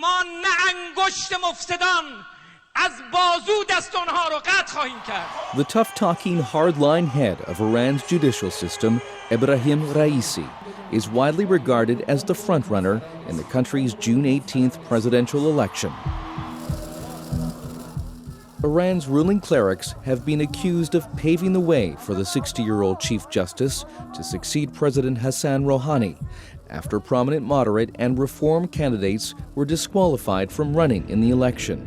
ما نه انگشت مفسدان از بازو دست اونها رو قطع خواهیم کرد. The tough-talking, hard-line head of Iran's judicial system, Ebrahim Raisi, is widely regarded as the frontrunner in the country's June 18th presidential election. Iran's ruling clerics have been accused of paving the way for the 60-year-old Chief Justice to succeed President Hassan Rohani after prominent moderate and reform candidates were disqualified from running in the election.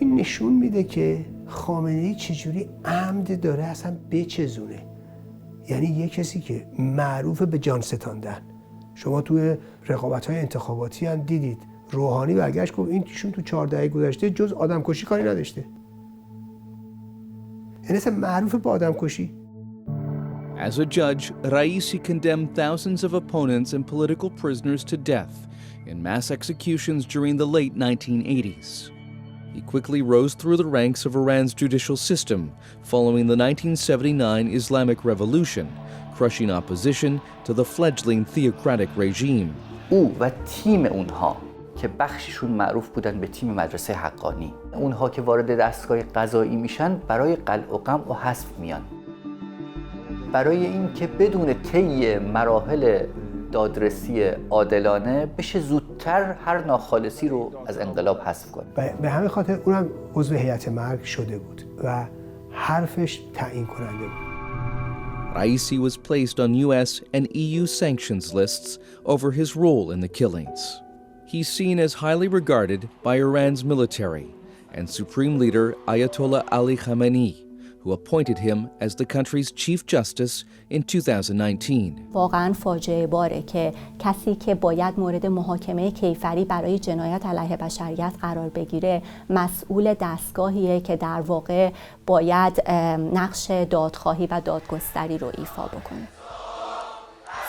این نشون میده که خامنه‌ای چجوری عمد داره اصلا بچزونه. یعنی یه کسی که معروف به جان ستاندن. شما توی رقابت‌های انتخاباتی هم دیدید روحانی برگشت گفت این ایشون تو 4 دهه گذشته جز آدمکشی کاری نداشته. یعنی اصلا معروف به آدمکشی. As a judge, Raisi condemned thousands of opponents and political prisoners to death in mass executions during the late 1980s. He quickly rose through the ranks of Iran's judicial system following the 1979 Islamic Revolution, crushing opposition to the fledgling theocratic regime. او و تیم اونها که بخششون معروف بودن به تیم مدرسه حقانی، اونها که وارد دستگاه قضایی میشن برای قلع و قمع و حذف میان، برای این که بدون طی مراحل دادرسی عادلانه بشه زودتر هر ناخالصی رو از انقلاب حذف کنه. به همین خاطر اونم عضو هیئت مرگ شده بود و حرفش تعیین کننده بود. Raisi was placed on US and EU sanctions lists over his role in the killings. He's seen as highly regarded by Iran's military and Supreme Leader Ayatollah Ali Khamenei, who appointed him as the country's Chief Justice in 2019. واقعاً فاجعه باره که کسی که باید مورد محاکمه کیفری برای جنایت علیه بشریت قرار بگیره مسئول دستگاهیه که در واقع باید نقش دادخواهی و دادگستری رو ایفا بکنه.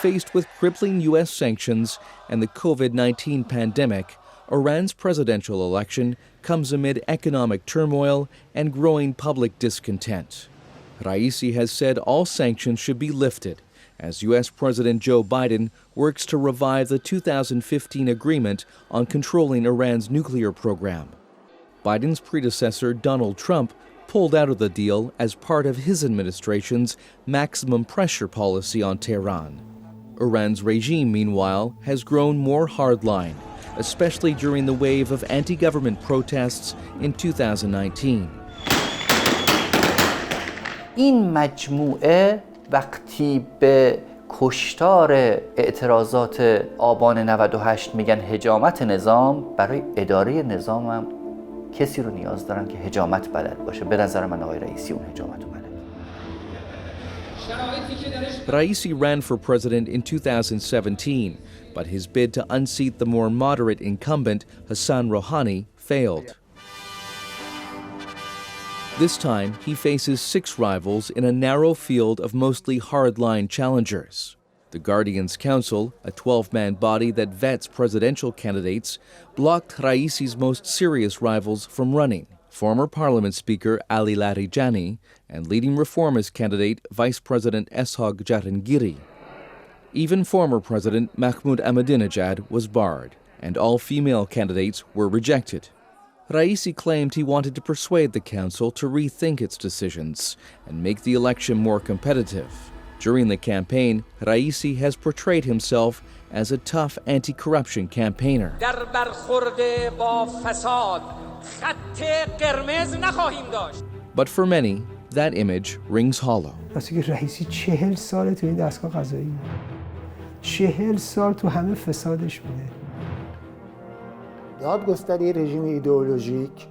Faced with crippling US sanctions and the COVID-19 pandemic, Iran's presidential election comes amid economic turmoil and growing public discontent. Raisi has said all sanctions should be lifted as US President Joe Biden works to revive the 2015 agreement on controlling Iran's nuclear program. Biden's predecessor, Donald Trump, pulled out of the deal as part of his administration's maximum pressure policy on Tehran. Iran's regime, meanwhile, has grown more hardline, especially during the wave of anti-government protests in 2019. این مجموعه وقتی به کشتار اعتراضات آبان 98 میگن هجامت نظام، برای اداره نظام هم کسی رو نیاز دارن که هجامت بلد باشه. به نظر من آقای رئیسی اون هجامت رو بلد. Raisi ran for president in 2017, but his bid to unseat the more moderate incumbent, Hassan Rohani, failed. This time, he faces 6 rivals in a narrow field of mostly hardline challengers. The Guardians Council, a 12-man body that vets presidential candidates, blocked Raisi's most serious rivals from running: former Parliament Speaker Ali Larijani and leading reformist candidate Vice President Eshaq Jahangiri. Even former President Mahmoud Ahmadinejad was barred, and all female candidates were rejected. Raisi claimed he wanted to persuade the council to rethink its decisions and make the election more competitive. During the campaign, Raisi has portrayed himself as a tough anti-corruption campaigner. But for many, that image rings hollow. راستی که رئیسی 40 ساله تو این دستگاه قضایی، 40 سال تو همه فسادش بوده. دادگستری رژیم ایدئولوژیک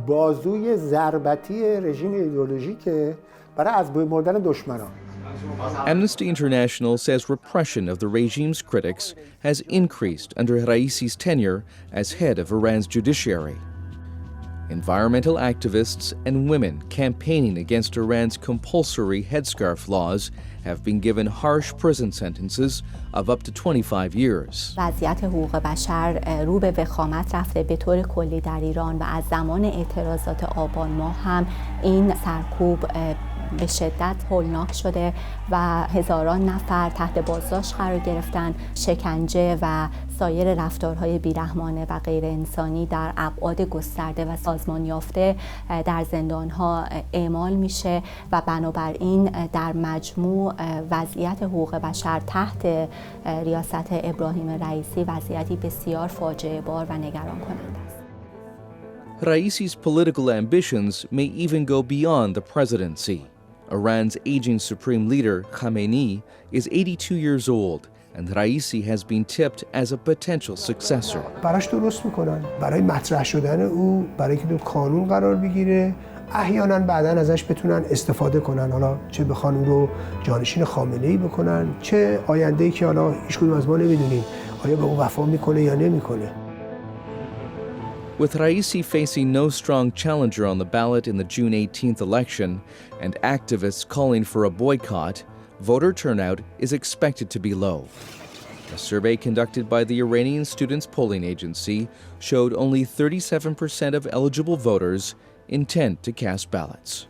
بازوی ضربتی رژیم ایدئولوژیکه برای از بین بردن دشمنان. Amnesty International says repression of the regime's critics has increased under Raisi's tenure as head of Iran's judiciary. Environmental activists and women campaigning against Iran's compulsory headscarf laws have been given harsh prison sentences of up to 25 years. وضعیت حقوق بشر رو به وخامت رفته به طور کلی در ایران و از زمان اعتراضات آبان ماه هم این سرکوب به شدت هولناک شده و هزاران نفر تحت بازداشت قرار گرفتن. شکنجه و سایر رفتارهای بیرحمانه و غیر انسانی در ابعاد گسترده و سازمان یافته در زندانها اعمال میشه و بنابراین در مجموع وضعیت حقوق بشر تحت ریاست ابراهیم رئیسی وضعیتی بسیار فاجعه بار و نگران کننده است. Raisi's political ambitions may even go beyond the presidency. Iran's aging supreme leader, Khamenei, is 82 years old, and Raisi has been tipped as a potential successor. براش درست میکنن، برای مطرح شدن او، برای که تو کانون قرار بگیره، احیانا بعداً ازش بتونن استفاده کنن، حالا چه بخوان او رو جانشین خامنه‌ای بکنن، چه آینده‌ای که حالا هیچ کدوم از ما نمیدونیم آیا به او وفا میکنه یا نمیکنه. With Raisi facing no strong challenger on the ballot in the June 18th election and activists calling for a boycott, voter turnout is expected to be low. A survey conducted by the Iranian Students Polling Agency showed only 37% of eligible voters intend to cast ballots.